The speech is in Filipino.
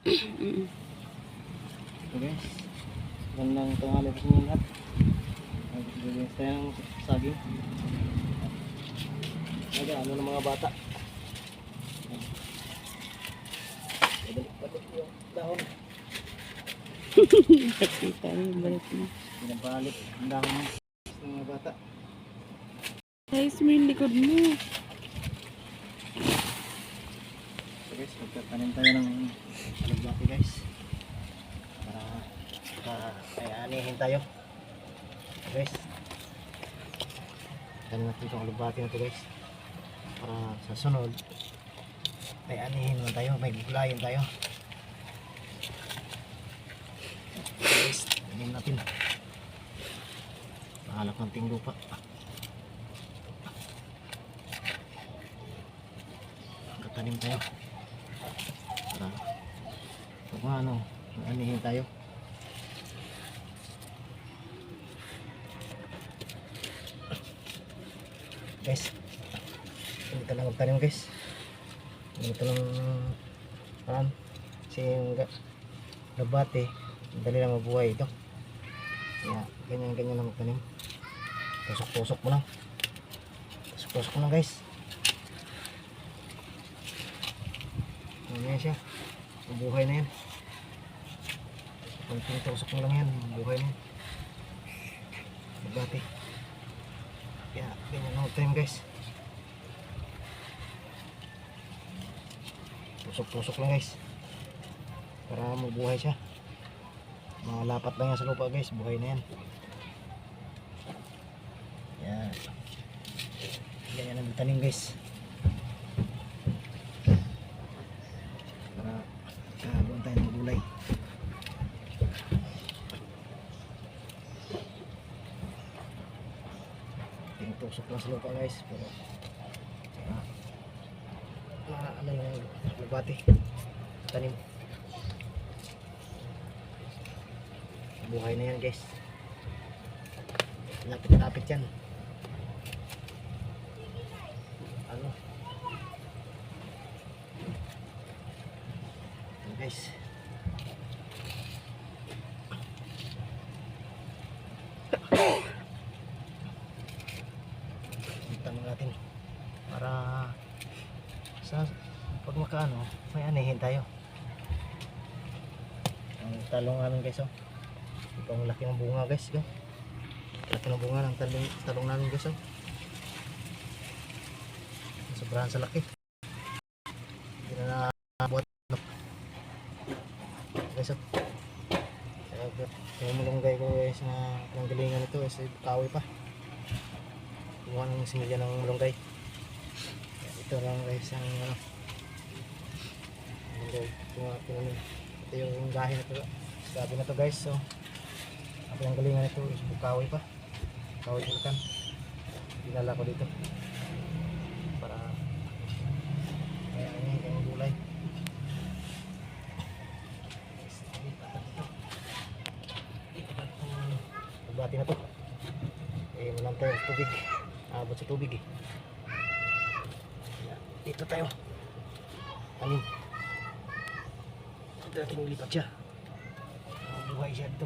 So guys, gandang tanghali po sa inyo lahat. Nagbibigyan tayo ng saging. Nag-ano ng mga bata. Balik-balik yung dahon. Nakita niyo, balik na. Pinabalik ang dahon ng mga bata. Guys, mo yung likod mo. So guys, magtatanim tayo ng alugbati guys. Para kaya-anihin tayo. So guys, tanim natin itong alugbati na ito guys. Para sa sunod, kaya-anihin naman tayo, may guglayin tayo. So guys, tanim natin. Mahalap ng ting lupa. Tanim tayo para kung ano, anihin tayo. Guys, hindi ka lang magtanim guys. Ito lang kasi yung labate dali lang mabuhay ito. Kaya ganyan lang magtanim. Tusok-tusok mo lang. Tusok-tusok mo lang guys. Ganyan siya. Buhay na yan. Kung tinutusok mo lang yan, buhay na yan. Magbati. Kaya ganyan lang time guys. Tusok-tusok lang guys. Para mabuhay siya. Malapat lang yan sa lupa guys. Buhay na yan. Yan. Ganyan lang tanim guys. Doon tayo ng gulay. Tinutusok lang sa lupa guys, pero ano yung lubati tanim, buhay na yan guys. Lapit-lapit yan. Ano guys, tanong natin para sa pag makaano may anihin tayo. Ang talong namin guys, oh, ito ang laki ng bunga guys, laki ng bunga ng talong namin guys, oh. Sobrahan sa laki, hindi na buhat guys, oh. Yung malunggay ko guys na panggalingan ito is kahoy pa. Kuha ng similya ng malunggay. Ito lang guys ang malunggay. Ito yung gahi na ito. Gabi na ito guys. So, ang panggalingan ito is kahoy pa. Kahoy ikan. Dinala ko dito para kaya yung gulay. Bati na to. Walang tayo sa tubig. Abot sa tubig eh. Dito tayo. Amin. Ito natin lipat siya. Buhay siya dito.